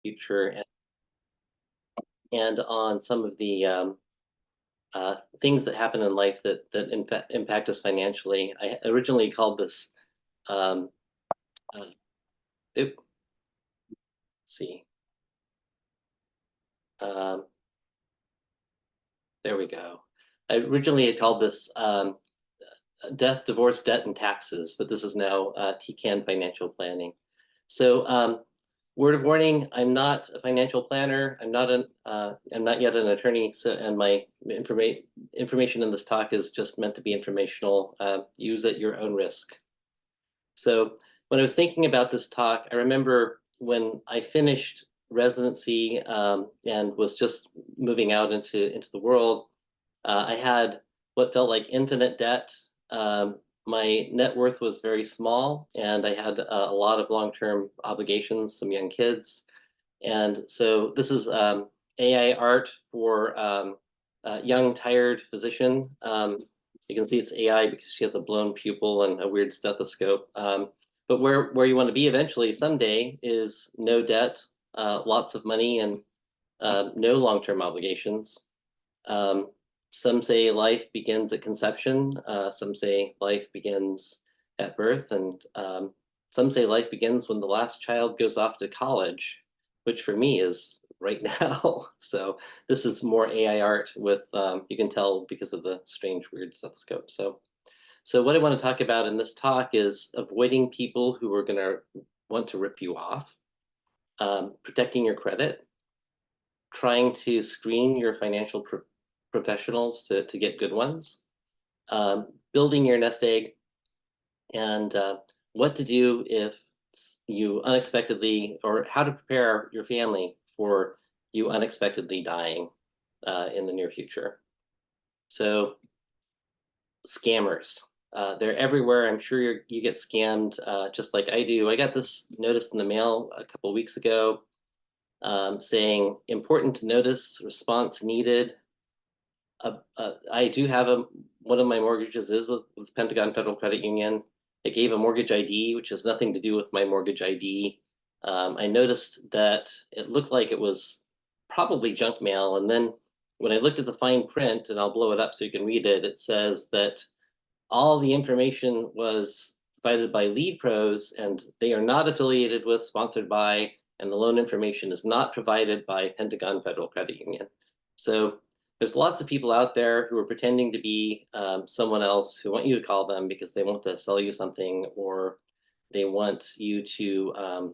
future and on some of the things that happen in life that impact us financially. I originally called this, um, uh, let's see, um, there we go. I originally had called this death, divorce, debt, and taxes, but this is now TECaN financial planning. So word of warning, I'm not a financial planner. I'm not yet an attorney, so, and my information in this talk is just meant to be informational. Use at your own risk. So when I was thinking about this talk, I remember when I finished residency and was just moving out into the world, I had what felt like infinite debt. My net worth was very small, and I had a lot of long-term obligations, some young kids. And so this is AI art for a young, tired physician. You can see it's AI because she has a blown pupil and a weird stethoscope. But where you want to be eventually someday is no debt, lots of money, and no long-term obligations. Um, some say life begins at conception. Some say life begins at birth, and some say life begins when the last child goes off to college, which for me is right now. So this is more AI art with, you can tell because of the strange, weird stethoscope. So what I want to talk about in this talk is avoiding people who are going to want to rip you off, protecting your credit, trying to screen your financial professionals to get good ones, building your nest egg, and what to do if you unexpectedly, or how to prepare your family for you unexpectedly dying in the near future. So scammers. They're everywhere. I'm sure you get scammed just like I do. I got this notice in the mail a couple weeks ago saying important to notice, response needed. I do have one of my mortgages is with Pentagon Federal Credit Union. It gave a mortgage ID, which has nothing to do with my mortgage ID. I noticed that it looked like it was probably junk mail. And then when I looked at the fine print, and I'll blow it up so you can read it, it says that all the information was provided by Lead Pros, and they are not affiliated with, sponsored by, and the loan information is not provided by Pentagon Federal Credit Union. So there's lots of people out there who are pretending to be someone else who want you to call them because they want to sell you something, or they want you to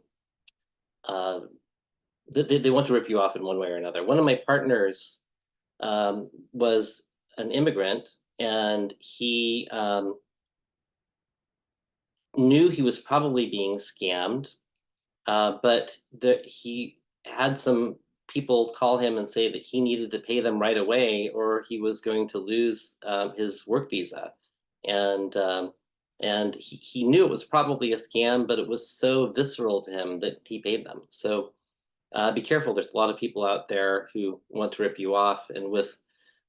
they want to rip you off in one way or another. One of my partners was an immigrant, and he knew he was probably being scammed, but he had some people call him and say that he needed to pay them right away or he was going to lose his work visa. And he knew it was probably a scam, but it was so visceral to him that he paid them. So be careful. There's a lot of people out there who want to rip you off, and with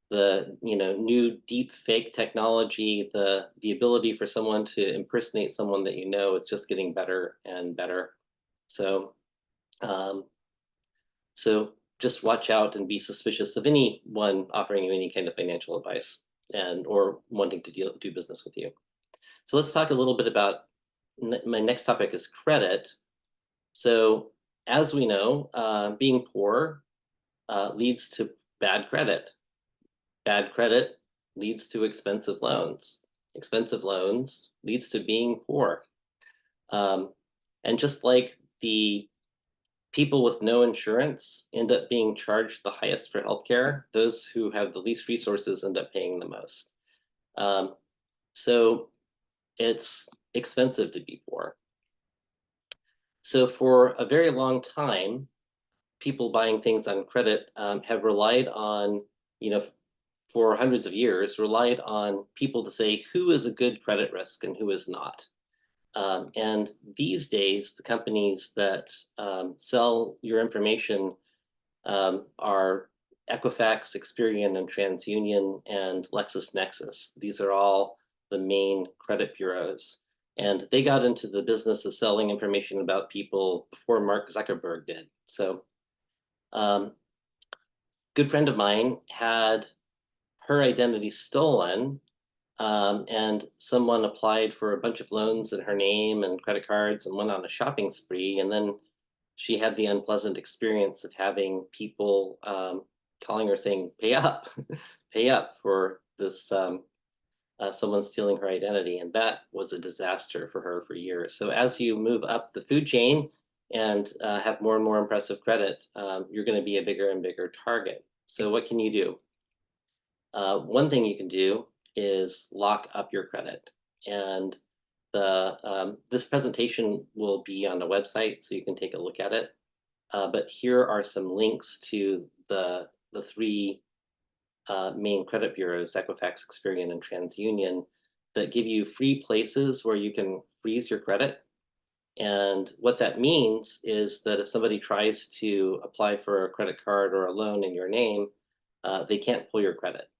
the new deep fake technology, the ability for someone to impersonate someone that you know is just getting better and better. So um, so just watch out and be suspicious of anyone offering you any kind of financial advice and or wanting to do business with you. So let's talk a little bit about my next topic is credit. So as we know, being poor leads to bad credit. Bad credit leads to expensive loans. Expensive loans leads to being poor. And just like the people with no insurance end up being charged the highest for healthcare, those who have the least resources end up paying the most. So it's expensive to be poor. So for a very long time, people buying things on credit have relied on, for hundreds of years, relied on people to say who is a good credit risk and who is not. And these days, the companies that sell your information are Equifax, Experian, and TransUnion, and LexisNexis. These are all the main credit bureaus. And they got into the business of selling information about people before Mark Zuckerberg did. So, good friend of mine had her identity stolen, and someone applied for a bunch of loans in her name and credit cards and went on a shopping spree. And then she had the unpleasant experience of having people calling her saying, pay up, pay up for this someone stealing her identity. And that was a disaster for her for years. So as you move up the food chain and have more and more impressive credit, you're going to be a bigger and bigger target. So what can you do? One thing you can do is lock up your credit. And this presentation will be on the website, so you can take a look at it. But here are some links to the three main credit bureaus, Equifax, Experian, and TransUnion, that give you free places where you can freeze your credit. And what that means is that if somebody tries to apply for a credit card or a loan in your name, they can't pull your credit.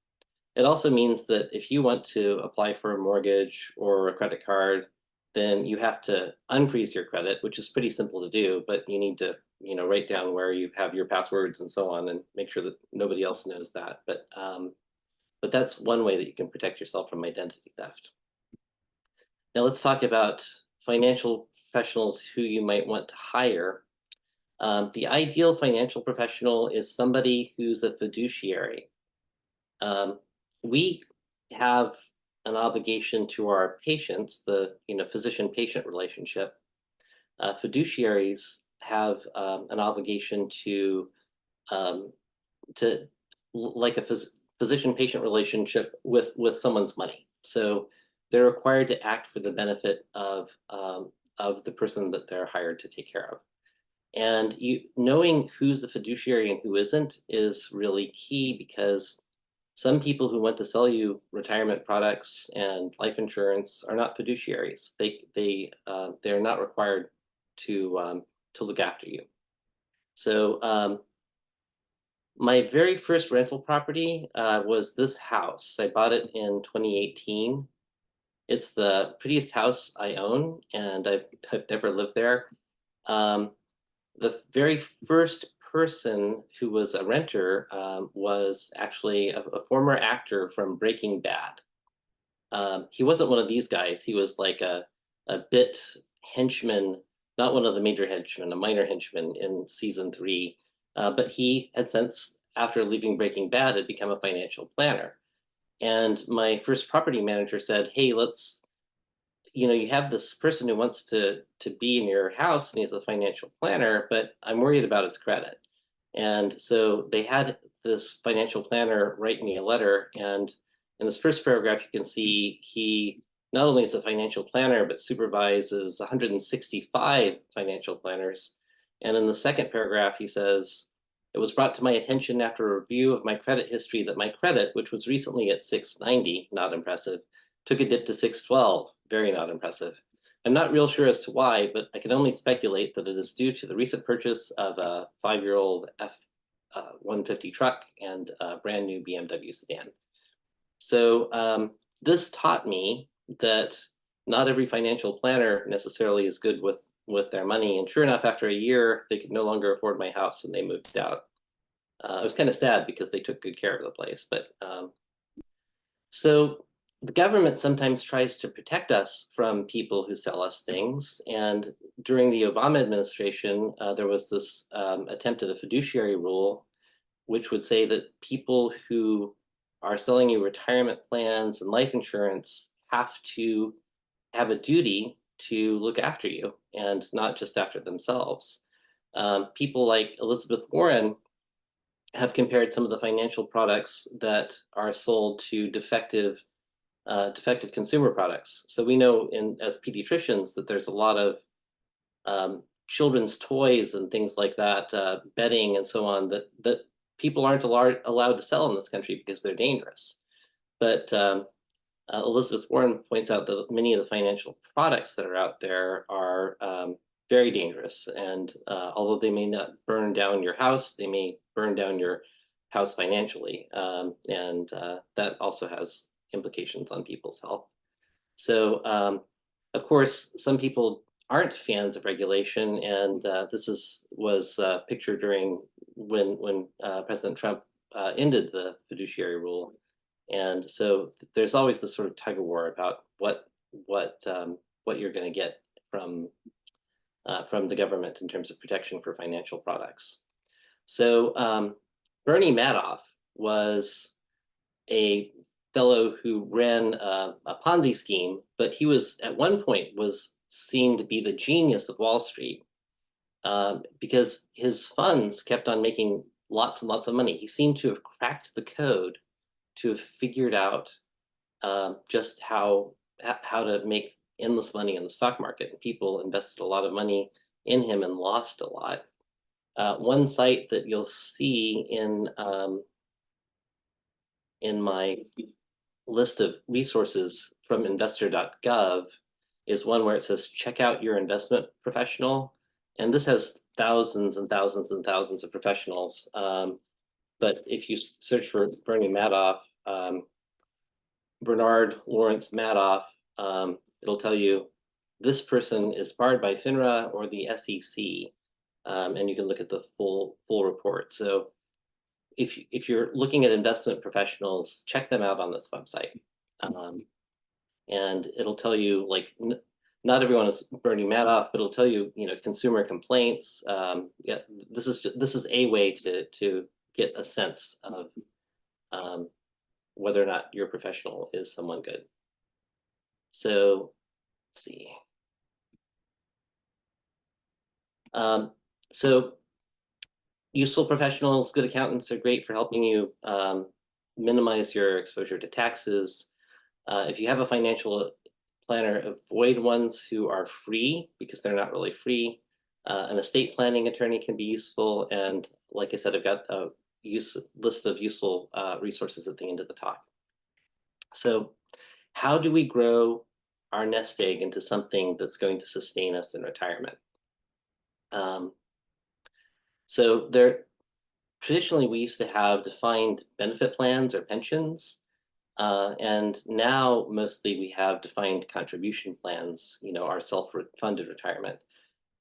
It also means that if you want to apply for a mortgage or a credit card, then you have to unfreeze your credit, which is pretty simple to do, but you need to, write down where you have your passwords and so on, and make sure that nobody else knows that. But that's one way that you can protect yourself from identity theft. Now let's talk about financial professionals who you might want to hire. The ideal financial professional is somebody who's a fiduciary. We have an obligation to our patients, the physician-patient relationship. Fiduciaries have an obligation to like a physician-patient relationship with someone's money. So they're required to act for the benefit of the person that they're hired to take care of. And knowing who's a fiduciary and who isn't is really key, because some people who want to sell you retirement products and life insurance are not fiduciaries. They're not required to look after you. So my very first rental property was this house. I bought it in 2018. It's the prettiest house I own, and I've never lived there. The very first person who was a renter was actually a former actor from Breaking Bad. He wasn't one of these guys. He was like a bit henchman, not one of the major henchmen, a minor henchman in season 3. But he had since, after leaving Breaking Bad, had become a financial planner. And my first property manager said, hey, you have this person who wants to be in your house and he's a financial planner, but I'm worried about his credit. And so they had this financial planner write me a letter. And in this first paragraph, you can see he not only is a financial planner, but supervises 165 financial planners. And in the second paragraph, he says, it was brought to my attention after a review of my credit history that my credit, which was recently at 690, not impressive, took a dip to 612, very not impressive. I'm not real sure as to why, but I can only speculate that it is due to the recent purchase of a 5-year-old F-150 truck and a brand new BMW sedan. So this taught me that not every financial planner necessarily is good with their money. And sure enough, after a year, they could no longer afford my house and they moved out. It was kind of sad because they took good care of the place. But so the government sometimes tries to protect us from people who sell us things. And during the Obama administration, there was this attempt at a fiduciary rule, which would say that people who are selling you retirement plans and life insurance have to have a duty to look after you and not just after themselves. People like Elizabeth Warren have compared some of the financial products that are sold to defective consumer products. So we know as pediatricians that there's a lot of children's toys and things like that, bedding and so on, that people aren't allowed to sell in this country because they're dangerous. But Elizabeth Warren points out that many of the financial products that are out there are very dangerous. And although they may not burn down your house, they may burn down your house financially. And that also has implications on people's health. So, of course, some people aren't fans of regulation, and was pictured during when President Trump ended the fiduciary rule, and so there's always this sort of tug of war about what what you're going to get from the government in terms of protection for financial products. So Bernie Madoff was a fellow who ran a Ponzi scheme, but he was at one point was seen to be the genius of Wall Street because his funds kept on making lots and lots of money. He seemed to have cracked the code to have figured out just how to make endless money in the stock market. And people invested a lot of money in him and lost a lot. One site that you'll see in my list of resources from investor.gov is one where it says, check out your investment professional. And this has thousands and thousands and thousands of professionals. But if you search for Bernie Madoff, Bernard Lawrence Madoff, it'll tell you this person is barred by FINRA or the SEC. And you can look at the full report. So if you're looking at investment professionals, check them out on this website. And it'll tell you, like, not everyone is Bernie Madoff, but it'll tell you, consumer complaints. Yeah, this is a way to get a sense of whether or not your professional is someone good. So let's see. So useful professionals, good accountants are great for helping you minimize your exposure to taxes. If you have a financial planner, avoid ones who are free because they're not really free. An estate planning attorney can be useful. And like I said, I've got a list of useful resources at the end of the talk. So how do we grow our nest egg into something that's going to sustain us in retirement? So traditionally, we used to have defined benefit plans or pensions. And now mostly we have defined contribution plans, our self-funded retirement.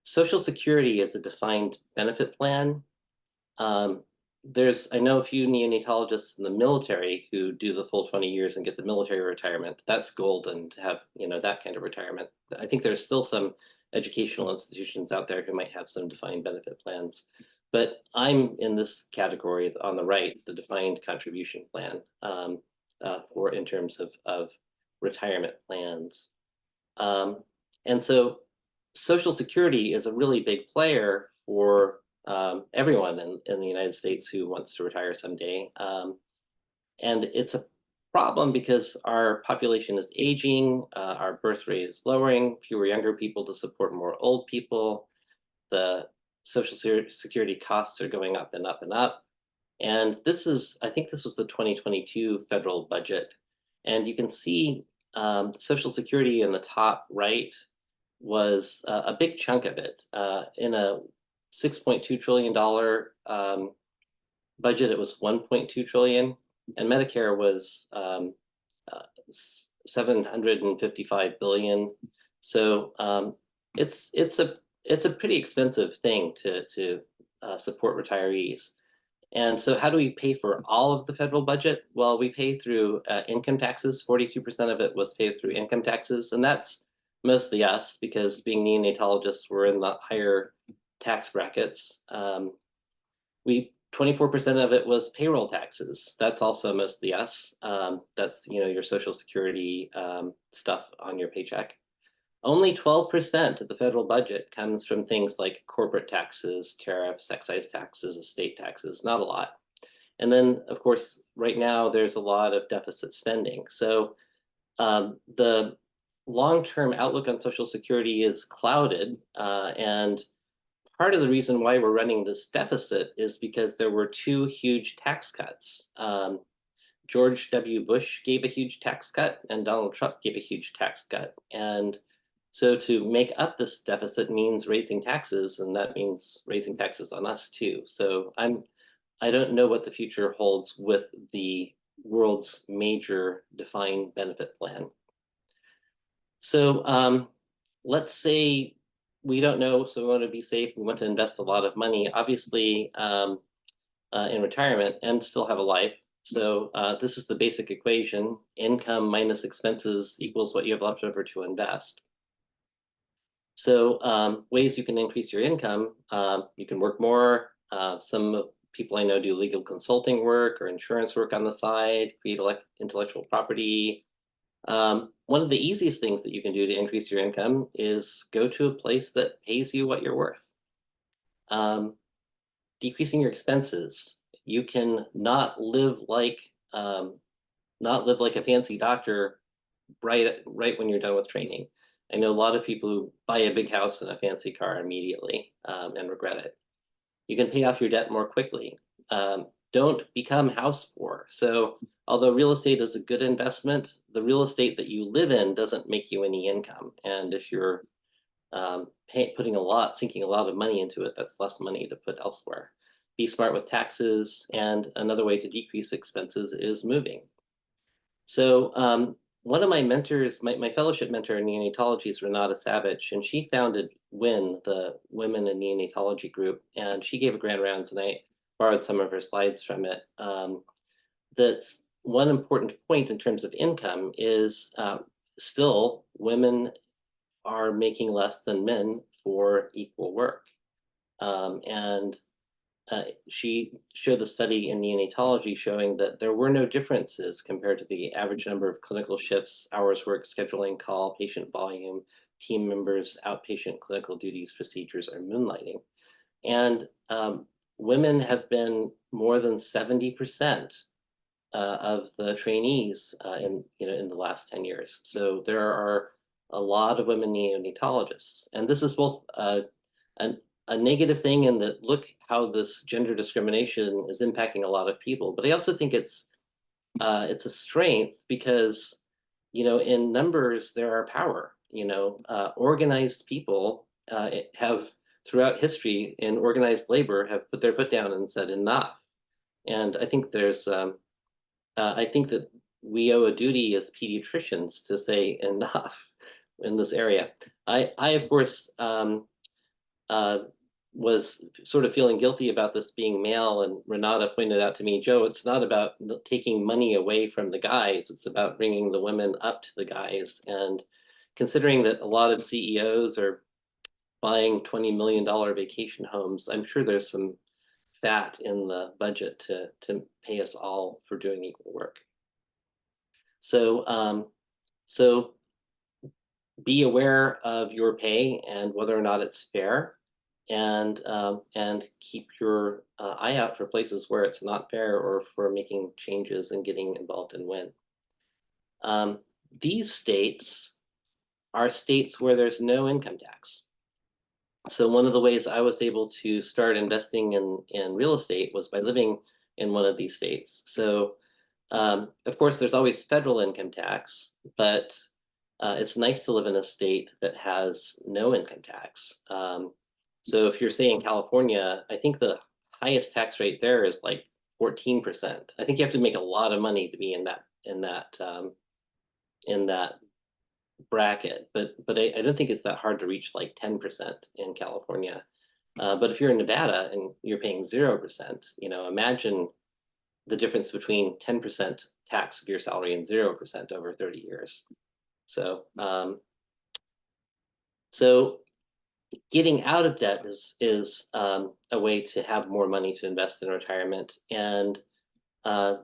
Social Security is a defined benefit plan. I know a few neonatologists in the military who do the full 20 years and get the military retirement. That's golden to have, that kind of retirement. I think there's still some educational institutions out there who might have some defined benefit plans. But I'm in this category on the right, the defined contribution plan in terms of retirement plans. And so Social Security is a really big player for everyone in the United States who wants to retire someday. And it's a problem because our population is aging, our birth rate is lowering, fewer younger people to support more old people. The Social Security costs are going up and up and up. And I think this was the 2022 federal budget. And you can see Social Security in the top right was a big chunk of it. In a $6.2 trillion budget, it was 1.2 trillion, and Medicare was 755 billion. So it's a pretty expensive thing to support retirees. And so how do we pay for all of the federal budget? Well, we pay through income taxes. 42% of it was paid through income taxes. And that's mostly us because being neonatologists, we're in the higher tax brackets. 24% of it was payroll taxes. That's also mostly us. That's your Social Security stuff on your paycheck. Only 12% of the federal budget comes from things like corporate taxes, tariffs, excise taxes, estate taxes, not a lot. And then, of course, right now there's a lot of deficit spending. So the long-term outlook on Social Security is clouded. And part of the reason why we're running this deficit is because there were two huge tax cuts. George W. Bush gave a huge tax cut and Donald Trump gave a huge tax cut. And so to make up this deficit means raising taxes, and that means raising taxes on us too. So I don't know what the future holds with the world's major defined benefit plan. So let's say we don't know, so we want to be safe. We want to invest a lot of money, obviously, in retirement and still have a life. So this is the basic equation. Income minus expenses equals what you have left over to invest. So ways you can increase your income, you can work more. Some people I know do legal consulting work or insurance work on the side, create intellectual property. One of the easiest things that you can do to increase your income is go to a place that pays you what you're worth. Decreasing your expenses. You can not live like a fancy doctor right when you're done with training. I know a lot of people who buy a big house and a fancy car immediately and regret it. You can pay off your debt more quickly. Don't become house poor. So although real estate is a good investment, the real estate that you live in doesn't make you any income. And if you're sinking a lot of money into it, that's less money to put elsewhere. Be smart with taxes. And another way to decrease expenses is moving. So one of my mentors, my fellowship mentor in neonatology is Renata Savage, and she founded WIN, the Women in Neonatology group, and she gave a grand rounds, and I borrowed some of her slides from it. That's one important point in terms of income is still women are making less than men for equal work. And she showed the study in neonatology showing that there were no differences compared to the average number of clinical shifts, hours worked, scheduling call, patient volume, team members, outpatient clinical duties, procedures, or moonlighting. And women have been more than 70% of the trainees in the last 10 years. So there are a lot of women neonatologists, and this is both a negative thing in that look how this gender discrimination is impacting a lot of people. But I also think it's a strength because in numbers there are power. Organized people have throughout history in organized labor have put their foot down and said enough. And I think I think that we owe a duty as pediatricians to say enough in this area. I of course was sort of feeling guilty about this being male, and Renata pointed out to me, Joe, it's not about taking money away from the guys, it's about bringing the women up to the guys. And considering that a lot of CEOs are buying $20 million vacation homes, I'm sure there's some fat in the budget to pay us all for doing equal work. So be aware of your pay and whether or not it's fair, and keep your eye out for places where it's not fair or for making changes and getting involved in WIN. These states are states where there's no income tax. So one of the ways I was able to start investing in real estate was by living in one of these states. So of course, there's always federal income tax, but it's nice to live in a state that has no income tax. So if you're saying California, I think the highest tax rate there is like 14%. I think you have to make a lot of money to be in that bracket, but I don't think it's that hard to reach like 10% in California. But if you're in Nevada and you're paying 0%, imagine the difference between 10% tax of your salary and 0% over 30 years. So getting out of debt is a way to have more money to invest in retirement. And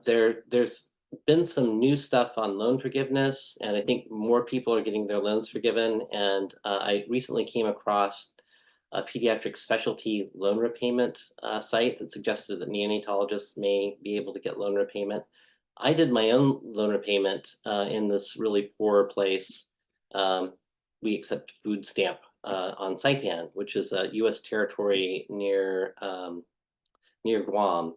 there's been some new stuff on loan forgiveness, and I think more people are getting their loans forgiven. And I recently came across a pediatric specialty loan repayment site that suggested that neonatologists may be able to get loan repayment. I did my own loan repayment in this really poor place. We accept food stamp on Saipan, which is a U.S. territory near Guam.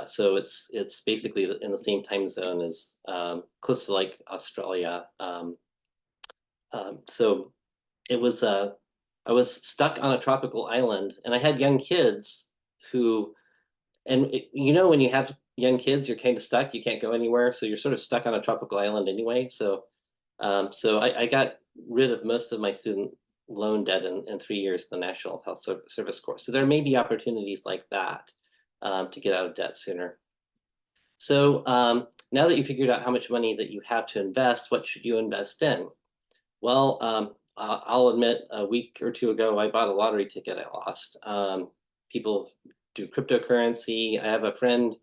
So it's basically in the same time zone as close to like Australia. So it was I was stuck on a tropical island, and I had young kids who, and when you have young kids, you're kind of stuck. You can't go anywhere, so you're sort of stuck on a tropical island anyway. So I got rid of most of my student loan debt in 3 years in the National Health Service Corps. So there may be opportunities like that to get out of debt sooner. So now that you figured out how much money that you have to invest, what should you invest in? Well, I'll admit a week or two ago, I bought a lottery ticket I lost. People do cryptocurrency. I have a friend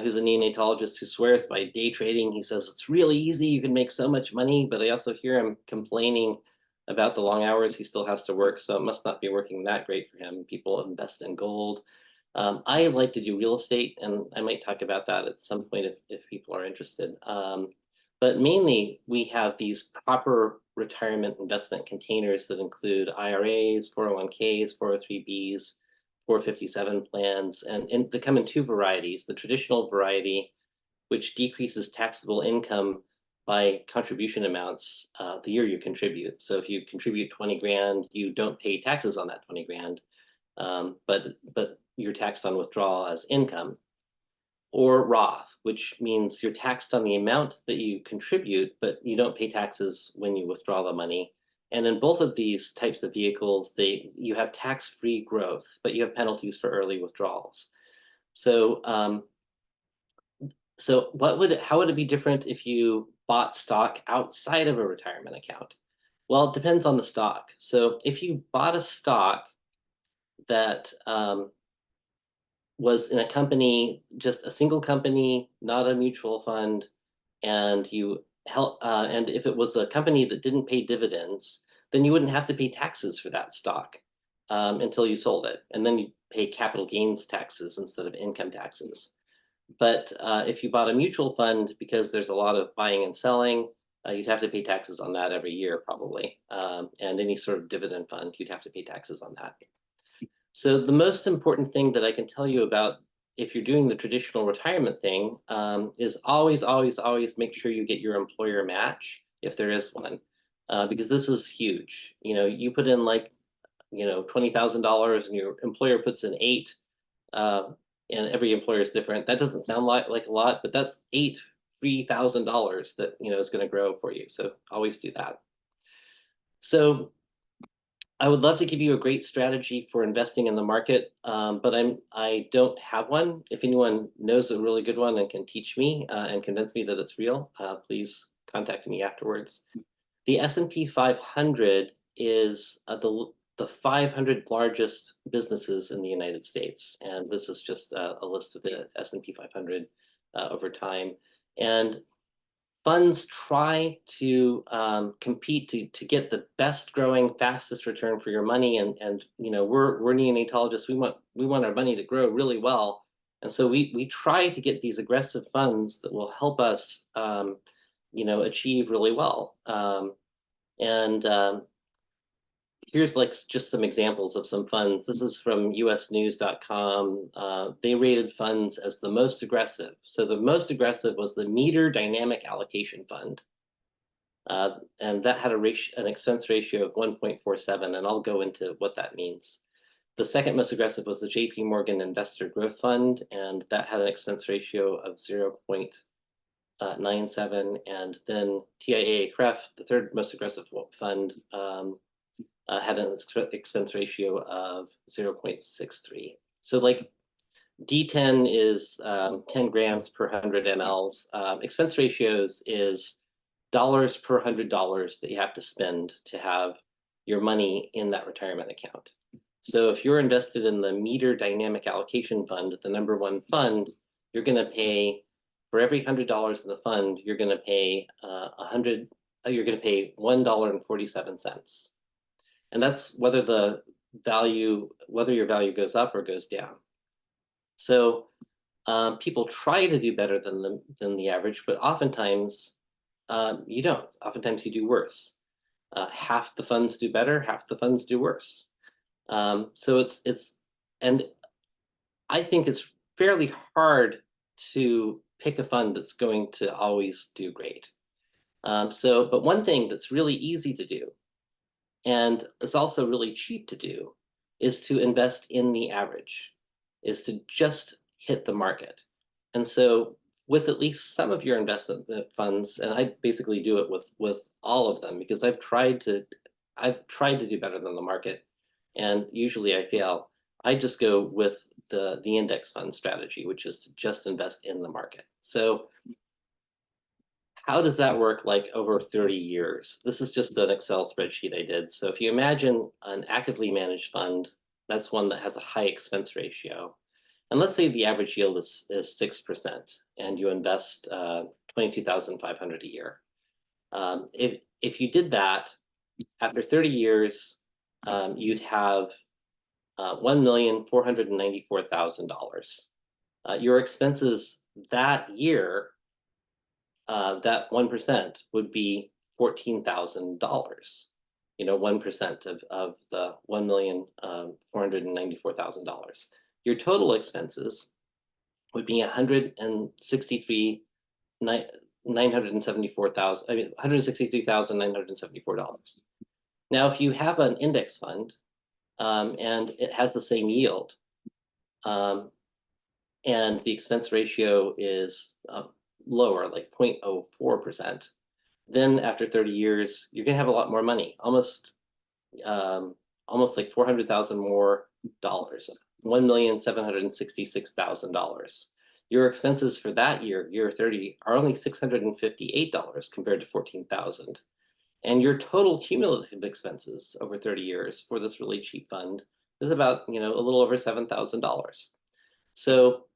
who's a neonatologist who swears by day trading. He says it's really easy. You can make so much money, but I also hear him complaining about the long hours he still has to work. So it must not be working that great for him. People invest in gold. I like to do real estate, and I might talk about that at some point if people are interested. But mainly, we have these proper retirement investment containers that include IRAs, 401ks, 403bs, 457 plans, and they come in two varieties. The traditional variety, which decreases taxable income by contribution amounts the year you contribute. So if you contribute 20 grand, you don't pay taxes on that 20 grand, but you're taxed on withdrawal as income. Or Roth, which means you're taxed on the amount that you contribute, but you don't pay taxes when you withdraw the money. And in both of these types of vehicles, you have tax-free growth, but you have penalties for early withdrawals. So, how would it be different if you bought stock outside of a retirement account? Well, it depends on the stock. So if you bought a stock that was in a company, just a single company, not a mutual fund, and and if it was a company that didn't pay dividends, then you wouldn't have to pay taxes for that stock until you sold it, and then you pay capital gains taxes instead of income taxes. But if you bought a mutual fund, because there's a lot of buying and selling, you'd have to pay taxes on that every year probably, and any sort of dividend fund, you'd have to pay taxes on that. So the most important thing that I can tell you about if you're doing the traditional retirement thing is always, always, always make sure you get your employer match if there is one, because this is huge. You put in like, $20,000 and your employer puts in $8, and every employer is different. That doesn't sound like a lot, but that's $3,000 that is going to grow for you. So always do that. So I would love to give you a great strategy for investing in the market, but I don't have one. If anyone knows a really good one and can teach me and convince me that it's real, please contact me afterwards. The S&P 500 is the 500 largest businesses in the United States, and this is just a list of the S&P 500 over time. And funds try to compete to get the best growing, fastest return for your money, and we're neonatologists. We want our money to grow really well, and so we try to get these aggressive funds that will help us achieve really well. Here's like just some examples of some funds. This is from usnews.com. They rated funds as the most aggressive. So the most aggressive was the Meter Dynamic Allocation Fund. And that had an expense ratio of 1.47, and I'll go into what that means. The second most aggressive was the JP Morgan Investor Growth Fund, and that had an expense ratio of 0.97. And then TIAA-CREF, the third most aggressive fund, had an expense ratio of 0.63. So like D10 is 10 grams per 100 mLs. Expense ratios is dollars per $100 that you have to spend to have your money in that retirement account. So if you're invested in the Meter Dynamic Allocation Fund, the #1 fund, you're going to pay, for every $100 in the fund, you're going to pay $1.47. And that's whether your value goes up or goes down. So people try to do better than the average, but oftentimes you don't. Oftentimes you do worse. Half the funds do better, half the funds do worse. So and I think it's fairly hard to pick a fund that's going to always do great. But one thing that's really easy to do, and it's also really cheap to do, is to invest in the average, is to just hit the market. And so with at least some of your investment funds, and I basically do it with all of them, because I've tried to I've tried to do better than the market, and usually I fail. I just go with the index fund strategy, which is to just invest in the market. So how does that work like over 30 years? This is just an Excel spreadsheet I did. So if you imagine an actively managed fund, that's one that has a high expense ratio. And let's say the average yield is 6%, and you invest 22,500 a year. If you did that, after 30 years, you'd have $1,494,000. Your expenses that year, that 1% would be $14,000. 1% of the $1,494,000. Your total expenses would be $163,974. Now, if you have an index fund and it has the same yield, and the expense ratio is lower, like 0.04%, then after 30 years, you're gonna have a lot more money, almost like 400,000 more dollars, $1,766,000. Your expenses for that year 30, are only $658 compared to 14,000. And your total cumulative expenses over 30 years for this really cheap fund is about, a little over $7,000. So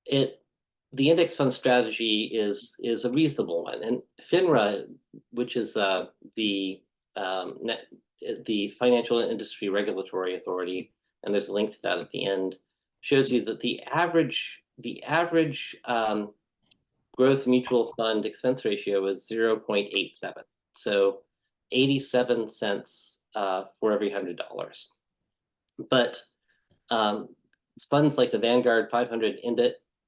the index fund strategy is a reasonable one. And FINRA, which is the Financial Industry Regulatory Authority, and there's a link to that at the end, shows you that the average growth mutual fund expense ratio is 0.87. So 87 cents for every $100. But funds like the Vanguard 500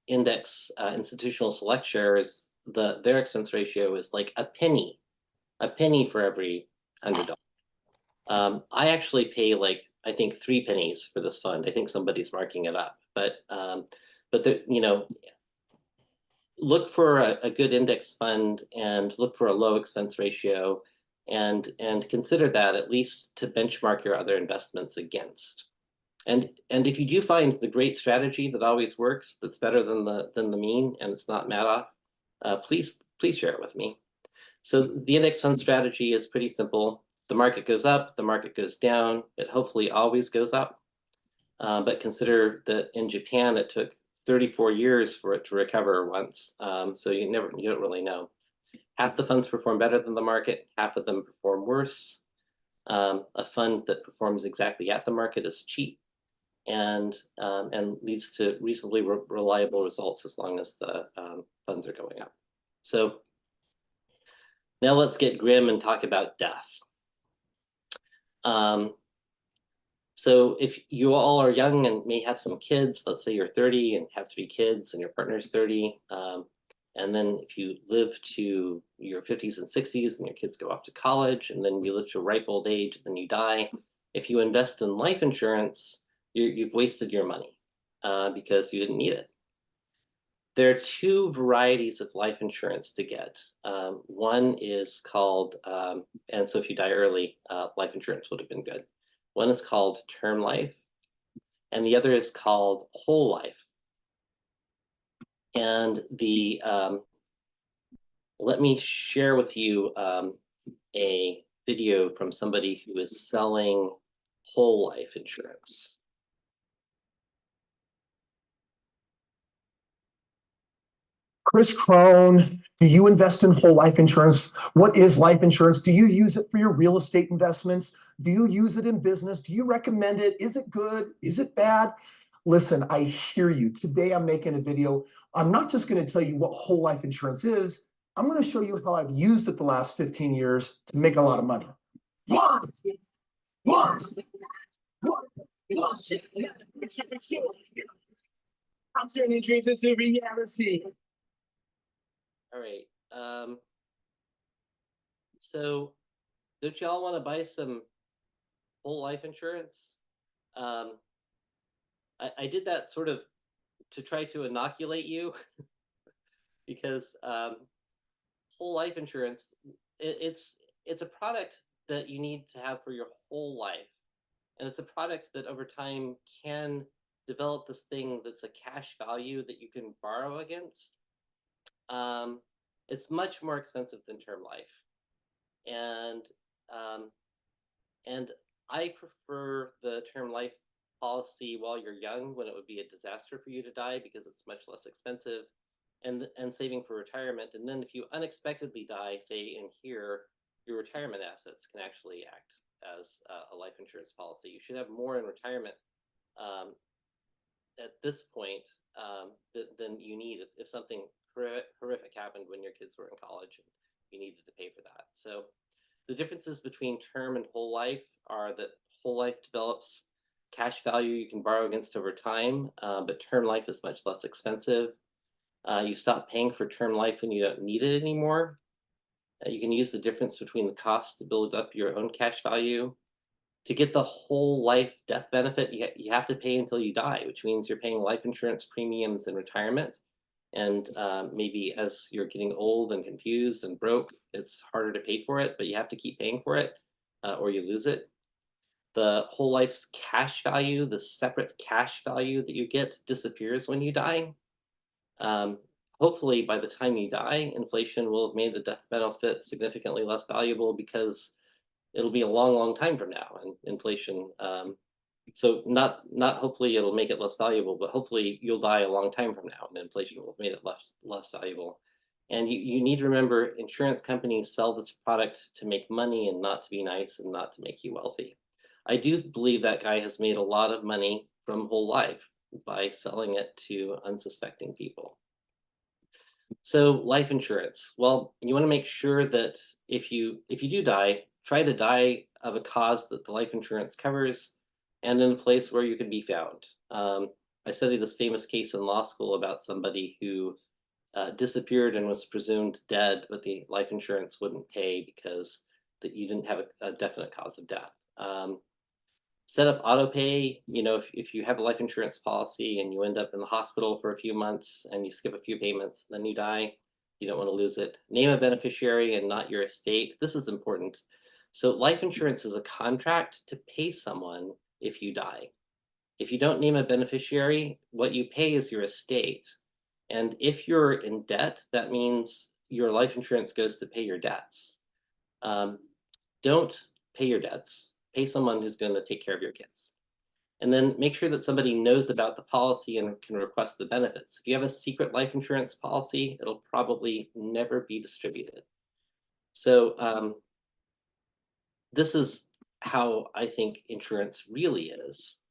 Index Institutional Select Shares, their expense ratio is like a penny for every $100. I actually pay I think 3 pennies for this fund. I think somebody's marking it up, but look for a good index fund and look for a low expense ratio, and consider that at least to benchmark your other investments against. And if you do find the great strategy that always works, that's better than the mean, and it's not Madoff, please share it with me. So the index fund strategy is pretty simple. The market goes up, the market goes down. It hopefully always goes up. But consider that in Japan, it took 34 years for it to recover once. So you don't really know. Half the funds perform better than the market, half of them perform worse. A fund that performs exactly at the market is cheap and leads to reasonably reliable results as long as the funds are going up. So now let's get grim and talk about death. So if you all are young and may have some kids, let's say you're 30 and have 3 kids and your partner's 30, and then if you live to your 50s and 60s and your kids go off to college, and then you live to a ripe old age, and then you die, if you invest in life insurance, you've wasted your money because you didn't need it. There are 2 varieties of life insurance to get. One is called, and so if you die early, life insurance would have been good. One is called term life, and the other is called whole life. And let me share with you a video from somebody who is selling whole life insurance. Chris Crone, do you invest in whole life insurance? What is life insurance? Do you use it for your real estate investments? Do you use it in business? Do you recommend it? Is it good? Is it bad? Listen, I hear you. Today I'm making a video. I'm not just going to tell you what whole life insurance is. I'm going to show you how I've used it the last 15 years to make a lot of money. I'm turning dreams into reality. All right. So don't y'all want to buy some whole life insurance? I did that sort of to try to inoculate you because whole life insurance, it's a product that you need to have for your whole life. And it's a product that over time can develop this thing that's a cash value that you can borrow against. Um, it's much more expensive than term life. And um, and I prefer the term life policy while you're young, when it would be a disaster for you to die because it's much less expensive, and saving for retirement. And then if you unexpectedly die, say in here, your retirement assets can actually act as a life insurance policy. You should have more in retirement um, at this point than you need if something horrific happened when your kids were in college and you needed to pay for that. So the differences between term and whole life are that whole life develops cash value you can borrow against over time, but term life is much less expensive. You stop paying for term life when you don't need it anymore. You can use the difference between the cost to build up your own cash value. To get the whole life death benefit, you have to pay until you die, which means you're paying life insurance premiums in retirement. And maybe as you're getting old and confused and broke, it's harder to pay for it, but you have to keep paying for it or you lose it. The whole life's cash value, the separate cash value that you get, disappears when you die. Um, Hopefully, by the time you die, inflation will have made the death benefit significantly less valuable because it'll be a long, long time from now, and inflation. So not hopefully it'll make it less valuable, but hopefully you'll die a long time from now, and inflation will have made it less valuable. And you need to remember, insurance companies sell this product to make money and not to be nice and not to make you wealthy. I do believe that guy has made a lot of money from whole life by selling it to unsuspecting people. So life insurance. Well, you want to make sure that if you do die, try to die of a cause that the life insurance covers, and in a place where you can be found. I studied this famous case in law school about somebody who disappeared and was presumed dead, but the life insurance wouldn't pay because that you didn't have a definite cause of death. Set up auto pay. You know, if you have a life insurance policy and you end up in the hospital for a few months and you skip a few payments, then you die, you don't want to lose it. Name a beneficiary and not your estate. This is important. So life insurance is a contract to pay someone if you die. If you don't name a beneficiary, what you pay is your estate. And if you're in debt, that means your life insurance goes to pay your debts. Don't pay your debts. Pay someone who's going to take care of your kids. And then make sure that somebody knows about the policy and can request the benefits. If you have a secret life insurance policy, it'll probably never be distributed. So this is how I think insurance really is.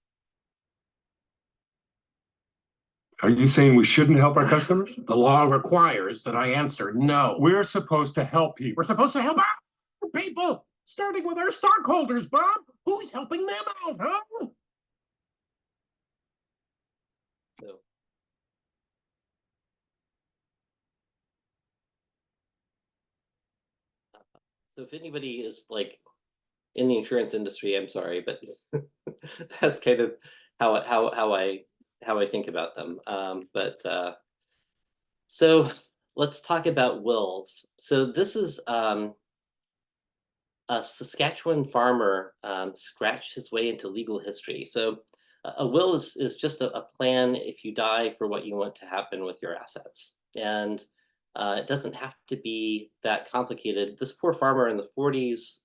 Are you saying we shouldn't help our customers? The law requires that I answer no. We're supposed to help people. We're supposed to help our people, starting with our stockholders, Bob. Who's helping them out, huh? So, so if anybody is like in the insurance industry, I'm sorry, but that's kind of how I think about them. So let's talk about wills. So this is a Saskatchewan farmer scratched his way into legal history. So a will is just a plan if you die for what you want to happen with your assets. And it doesn't have to be that complicated. This poor farmer in the 40s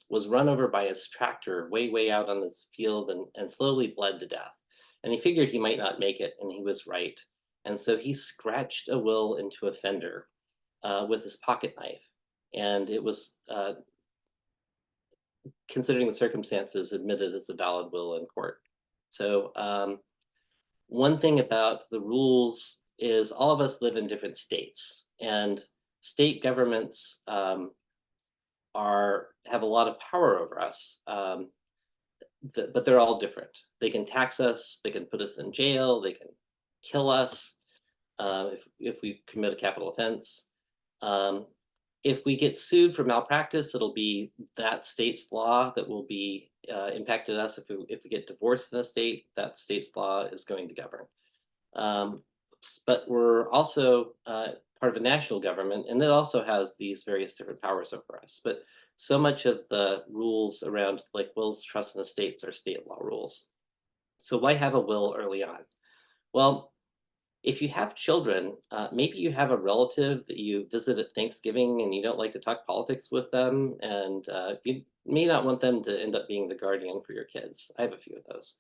was run over by his tractor way out on his field and slowly bled to death. And he figured he might not make it, and he was right. And so he scratched a will into a fender with his pocket knife. And it was, considering the circumstances, admitted as a valid will in court. So one thing about the rules is all of us live in different states, and state governments have a lot of power over us, but they're all different. They can tax us, they can put us in jail, they can kill us if we commit a capital offense. If we get sued for malpractice, it'll be that state's law that will be impacted us. If we get divorced in a state, that state's law is going to govern. But we're also part of a national government, and it also has these various different powers over us. But so much of the rules around like wills, trusts, and estates are state law rules. So why have a will early on? Well, if you have children, maybe you have a relative that you visit at Thanksgiving and you don't like to talk politics with them, and you may not want them to end up being the guardian for your kids. I have a few of those.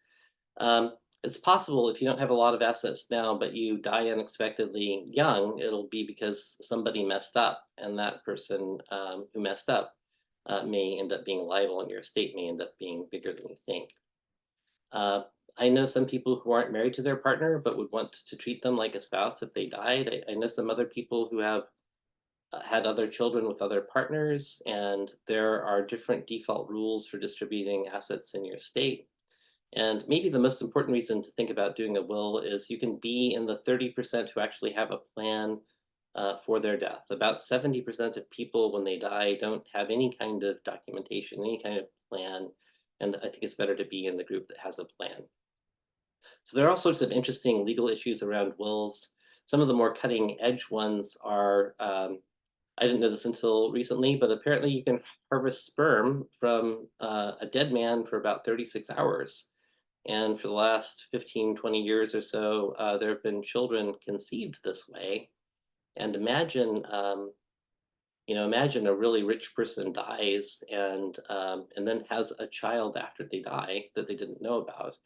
It's possible if you don't have a lot of assets now, but you die unexpectedly young, it'll be because somebody messed up, and that person who messed up may end up being liable, and your estate may end up being bigger than you think. Uh, I know some people who aren't married to their partner, but would want to treat them like a spouse if they died. I know some other people who have had other children with other partners, and there are different default rules for distributing assets in your estate. And maybe the most important reason to think about doing a will is you can be in the 30% who actually have a plan for their death. About 70% of people, when they die, don't have any kind of documentation, any kind of plan. And I think it's better to be in the group that has a plan. So there are all sorts of interesting legal issues around wills. Some of the more cutting edge ones are, I didn't know this until recently, but apparently you can harvest sperm from a dead man for about 36 hours. And for the last 15, 20 years or so, there have been children conceived this way. And imagine, imagine a really rich person dies and then has a child after they die that they didn't know about.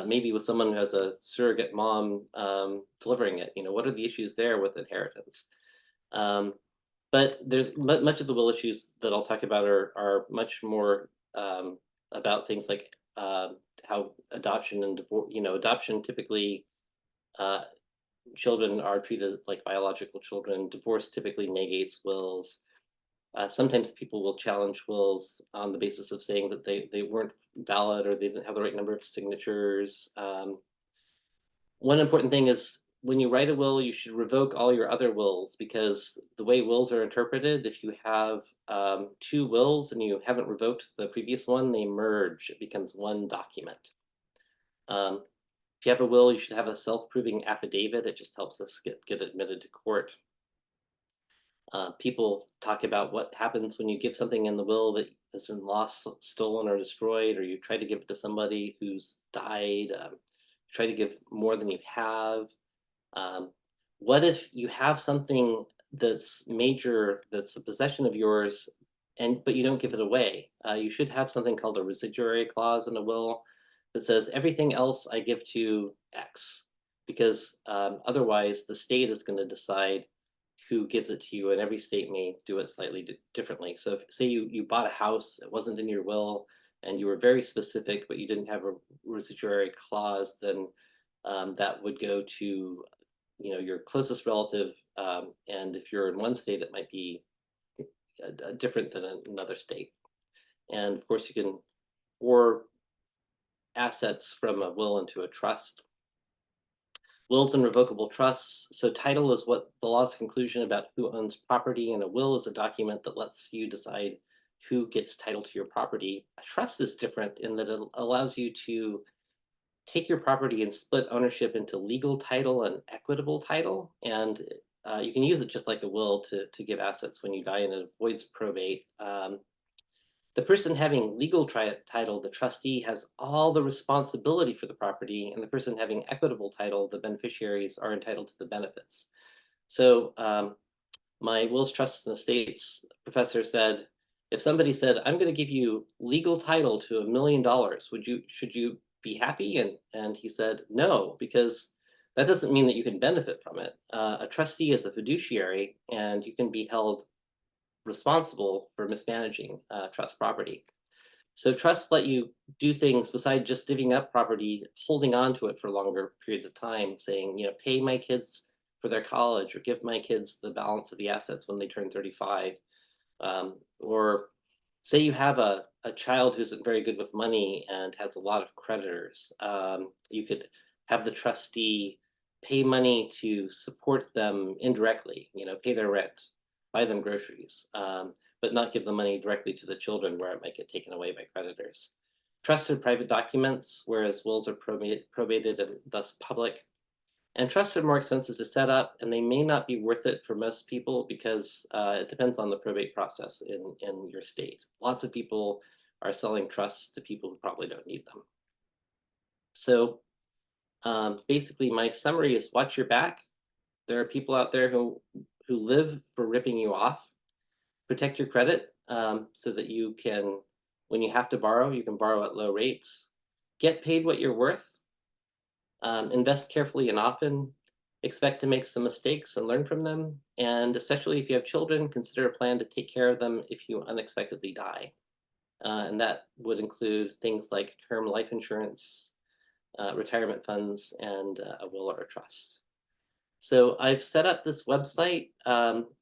Maybe with someone who has a surrogate mom delivering it. What are the issues there with inheritance? But there's much of the will issues that I'll talk about are much more about things like how adoption and divorce, adoption typically children are treated like biological children. Divorce typically negates wills. Sometimes people will challenge wills on the basis of saying that they weren't valid or they didn't have the right number of signatures. One important thing is when you write a will, you should revoke all your other wills, because the way wills are interpreted, if you have two wills and you haven't revoked the previous one, they merge. It becomes one document. If you have a will, you should have a self-proving affidavit. It just helps us get admitted to court. People talk about what happens when you give something in the will that has been lost, stolen, or destroyed, or you try to give it to somebody who's died. Try to give more than you have. What if you have something that's major, that's a possession of yours, but you don't give it away? You should have something called a residuary clause in a will that says everything else I give to X, because otherwise the state is going to decide who gives it to you, and every state may do it slightly differently. So if, say you bought a house, it wasn't in your will, and you were very specific, but you didn't have a residuary clause, then that would go to your closest relative. And if you're in one state, it might be different than another state. And of course, you can pour assets from a will into a trust. Wills and revocable trusts. So title is what the law's conclusion about who owns property, and a will is a document that lets you decide who gets title to your property. A trust is different in that it allows you to take your property and split ownership into legal title and equitable title. And you can use it just like a will to give assets when you die, and it avoids probate. The person having legal title, the trustee, has all the responsibility for the property, and the person having equitable title, the beneficiaries, are entitled to the benefits. So my wills, trusts, and estates professor said, if somebody said, I'm going to give you legal title to $1 million, should you be happy? And he said, no, because that doesn't mean that you can benefit from it. A trustee is a fiduciary, and you can be held responsible for mismanaging trust property. So trusts let you do things besides just divvying up property, holding on to it for longer periods of time, saying, pay my kids for their college, or give my kids the balance of the assets when they turn 35. Or say you have a child who isn't very good with money and has a lot of creditors. You could have the trustee pay money to support them indirectly, pay their rent, buy them groceries, but not give the money directly to the children where it might get taken away by creditors. Trusts are private documents, whereas wills are probated and thus public. And trusts are more expensive to set up, and they may not be worth it for most people because it depends on the probate process in your state. Lots of people are selling trusts to people who probably don't need them. So basically, my summary is watch your back. There are people out there who live for ripping you off. Protect your credit so that you can, when you have to borrow, you can borrow at low rates. Get paid what you're worth. Invest carefully and often. Expect to make some mistakes and learn from them. And especially if you have children, consider a plan to take care of them if you unexpectedly die. And that would include things like term life insurance, retirement funds, and a will or a trust. So I've set up this website.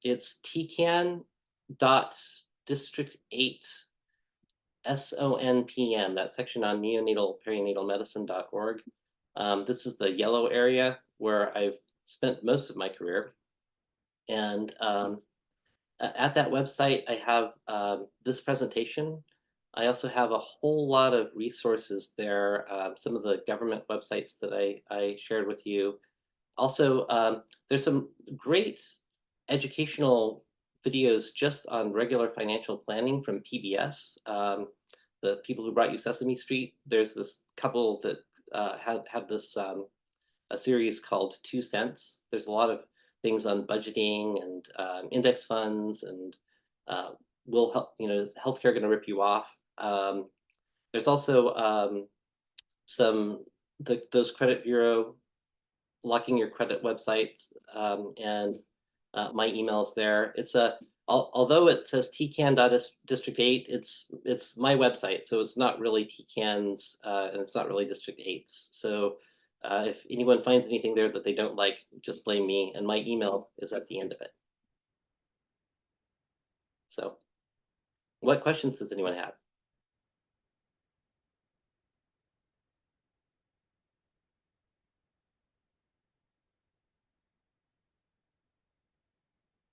It's TECaN.district8 SONPM, that section on neonatal perinatal medicine.org. This is the yellow area where I've spent most of my career. And at that website, I have this presentation. I also have a whole lot of resources there, some of the government websites that I shared with you. Also, there's some great educational videos just on regular financial planning from PBS. The people who brought you Sesame Street, there's this couple that have this a series called 2 Cents. There's a lot of things on budgeting and index funds and will help, is healthcare going to rip you off? There's also those credit bureau locking your credit websites, and my email is there. It's although it says TECaN.district8, it's my website, so it's not really TECaN's, and it's not really District 8's. So if anyone finds anything there that they don't like, just blame me, and my email is at the end of it. So what questions does anyone have?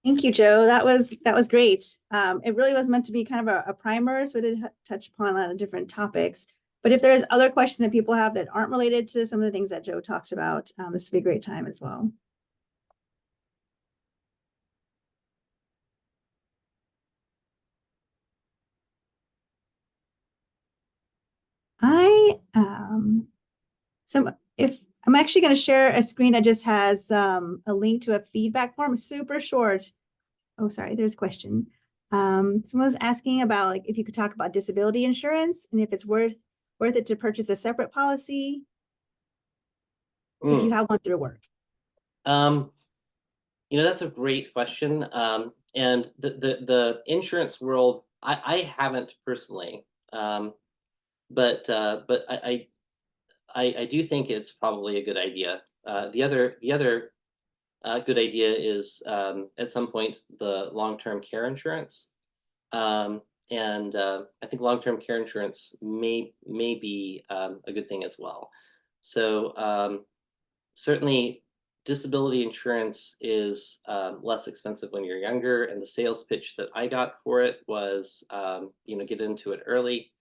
Thank you, Joe. That was great. It really was meant to be kind of a primer, so it did touch upon a lot of different topics. But if there's other questions that people have that aren't related to some of the things that Joe talked about, this would be a great time as well. So if I'm actually going to share a screen that just has a link to a feedback form, super short. Oh, sorry, there's a question. Someone was asking about like if you could talk about disability insurance and if it's worth it to purchase a separate policy if you have one through work. That's a great question. And the insurance world, I haven't personally, but I do think it's probably a good idea. The other good idea is at some point the long-term care insurance, and I think long-term care insurance may be a good thing as well. So certainly disability insurance is less expensive when you're younger, and the sales pitch that I got for it was get into it early.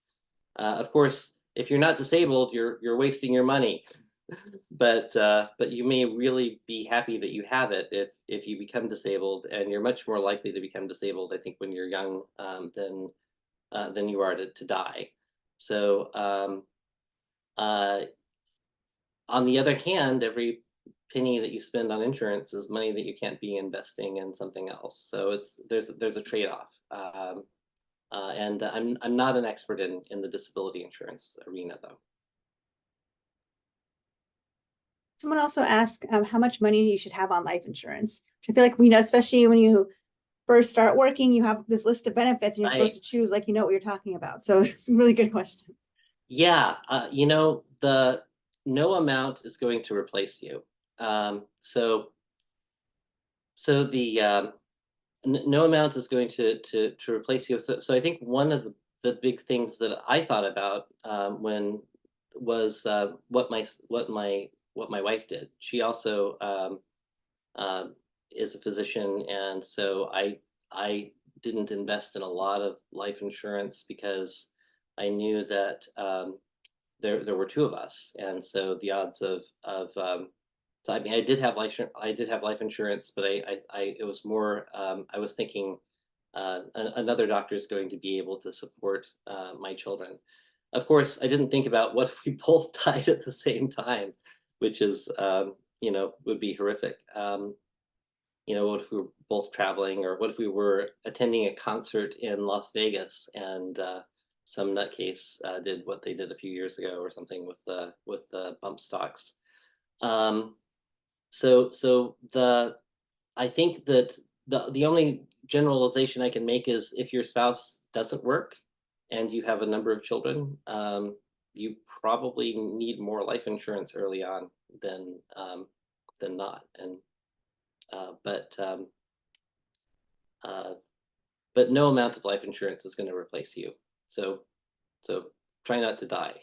Of course, if you're not disabled, you're wasting your money. But you may really be happy that you have it if you become disabled, and you're much more likely to become disabled, I think, when you're young than you are to die. So on the other hand, every penny that you spend on insurance is money that you can't be investing in something else. So there's a trade-off. And I'm not an expert in the disability insurance arena, though. Someone also asked how much money you should have on life insurance. I feel like especially when you first start working, you have this list of benefits and you're supposed to choose like what you're talking about. So it's a really good question. Yeah, the no amount is going to replace you. So the no amount is going to replace you. So I think one of the big things that I thought about when was what my wife did. She also is a physician, and so I didn't invest in a lot of life insurance because I knew that there were 2 of us, and so the odds of So I mean, I did have life insurance, but it was more, I was thinking another doctor is going to be able to support my children. Of course, I didn't think about what if we both died at the same time, which is, would be horrific. What if we were both traveling, or what if we were attending a concert in Las Vegas and some nutcase did what they did a few years ago or something with the bump stocks. I think that the only generalization I can make is if your spouse doesn't work and you have a number of children, you probably need more life insurance early on than not. And but no amount of life insurance is going to replace you. So try not to die.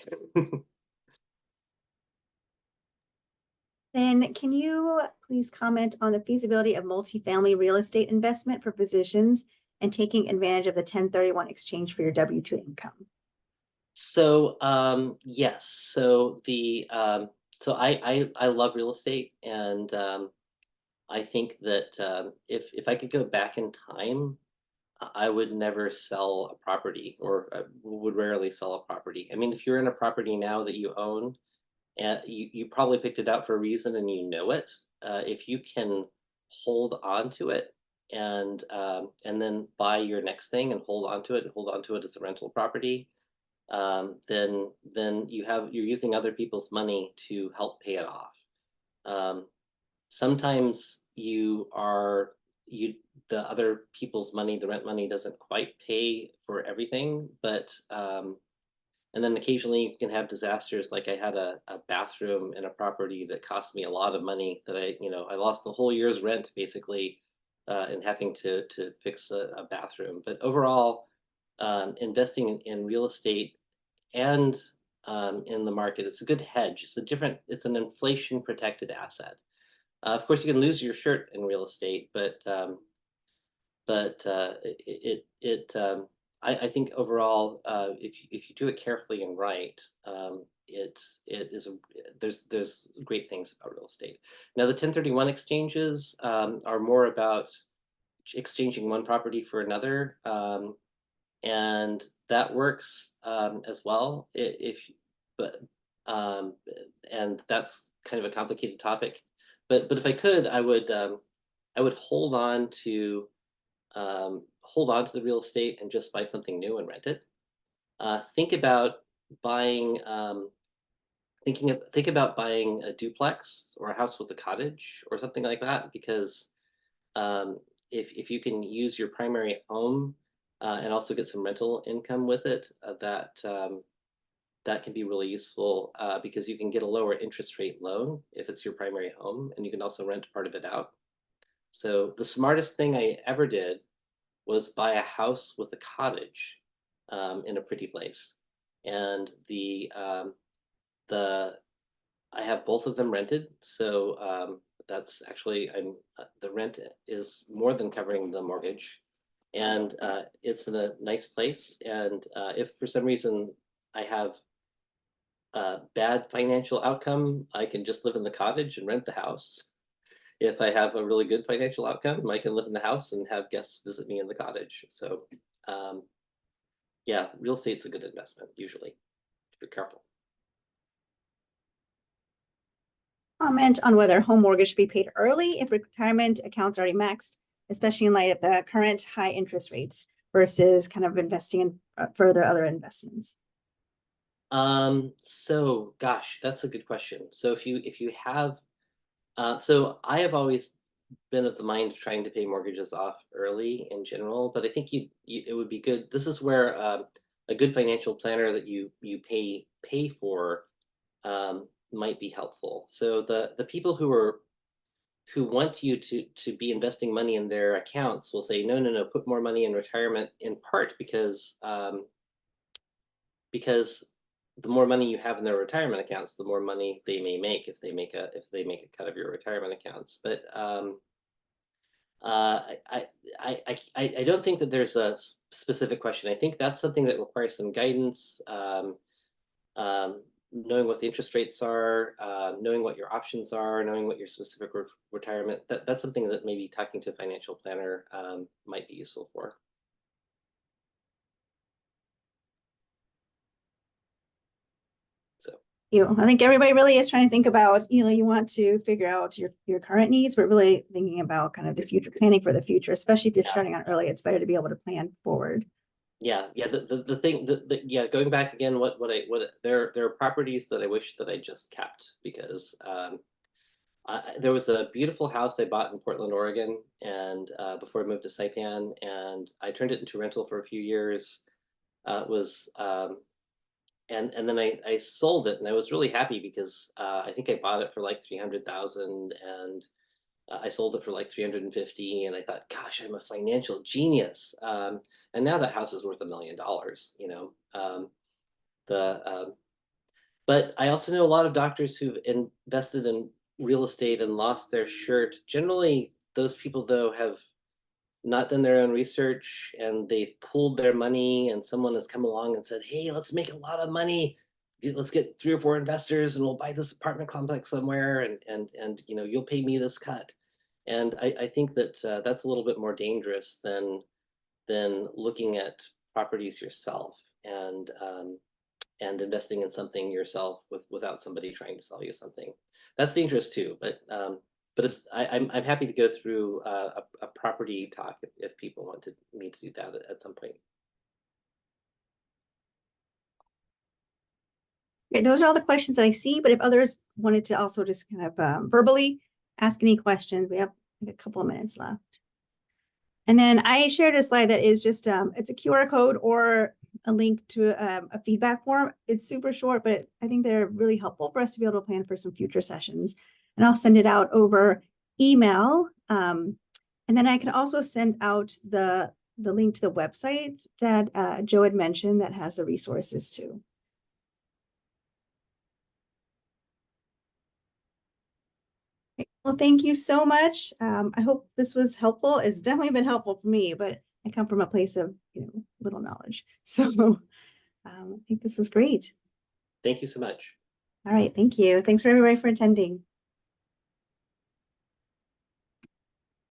Then can you please comment on the feasibility of multifamily real estate investment for physicians and taking advantage of the 1031 exchange for your W-2 income? So yes, so I love real estate, and I think that if I could go back in time, I would never sell a property, or would rarely sell a property. I mean, if you're in a property now that you own, and you probably picked it out for a reason and you know it, if you can hold on to it and then buy your next thing and hold on to it and hold on to it as a rental property, then you're using other people's money to help pay it off. Sometimes the other people's money, the rent money, doesn't quite pay for everything, but and then occasionally you can have disasters. Like I had a bathroom in a property that cost me a lot of money that I lost the whole year's rent basically in having to fix a bathroom. But overall, investing in real estate and in the market, it's a good hedge. It's an inflation protected asset. Of course, you can lose your shirt in real estate, but I think overall, if you do it carefully and right, there's great things about real estate. Now, the 1031 exchanges are more about exchanging one property for another, and that works as well. And that's kind of a complicated topic. But if I could, I would hold on to the real estate and just buy something new and rent it. Think about buying a duplex or a house with a cottage or something like that, because if you can use your primary home and also get some rental income with it, that can be really useful because you can get a lower interest rate loan if it's your primary home, and you can also rent part of it out. So the smartest thing I ever did was buy a house with a cottage in a pretty place, and I have both of them rented. So that's actually the rent is more than covering the mortgage, and it's in a nice place. And if for some reason I have a bad financial outcome, I can just live in the cottage and rent the house. If I have a really good financial outcome, I can live in the house and have guests visit me in the cottage. So yeah, real estate's a good investment, usually, if you're careful. Comment on whether home mortgage should be paid early if retirement accounts are already maxed, especially in light of the current high interest rates, versus kind of investing in further other investments. So gosh, that's a good question. So if you have, so I have always been of the mind of trying to pay mortgages off early in general, but I think it would be good. This is where a good financial planner that you pay for might be helpful. So the people who want you to be investing money in their accounts will say, no, put more money in retirement, in part because the more money you have in their retirement accounts, the more money they may make if they make a cut of your retirement accounts. But I don't think that there's a specific question. I think that's something that requires some guidance. knowing what the interest rates are, knowing what your options are, knowing what your specific retirement, that's something that maybe talking to a financial planner might be useful for. So. I think everybody really is trying to think about, you want to figure out your current needs, but really thinking about kind of the future, planning for the future, especially if you're starting out early. It's better to be able to plan forward. Yeah. The thing that going back again, there are properties that I wish that I just kept, because there was a beautiful house I bought in Portland, Oregon, and before I moved to Saipan, and I turned it into rental for a few years. It was and then I sold it, and I was really happy because I think I bought it for like 300,000, and I sold it for like 350, and I thought, gosh, I'm a financial genius. And now that house is worth $1 million, but I also know a lot of doctors who've invested in real estate and lost their shirt. Generally, those people, though, have not done their own research, and they've pooled their money, and someone has come along and said, hey, let's make a lot of money. Let's get 3 or 4 investors, and we'll buy this apartment complex somewhere, and you'll pay me this cut. And I think that that's a little bit more dangerous than looking at properties yourself and investing in something yourself without somebody trying to sell you something. That's dangerous too. But I'm happy to go through a property talk if people want me to do that at some point. Okay, those are all the questions that I see, but if others wanted to also just kind of verbally ask any questions, we have a couple of minutes left. And then I shared a slide that is just, it's a QR code or a link to a feedback form. It's super short, but I think they're really helpful for us to be able to plan for some future sessions. And I'll send it out over email. And then I can also send out the link to the website that Joe had mentioned that has the resources too. Well, thank you so much. I hope this was helpful. It's definitely been helpful for me, but I come from a place of little knowledge. So I think this was great. Thank you so much. All right. Thank you. Thanks for everybody for attending.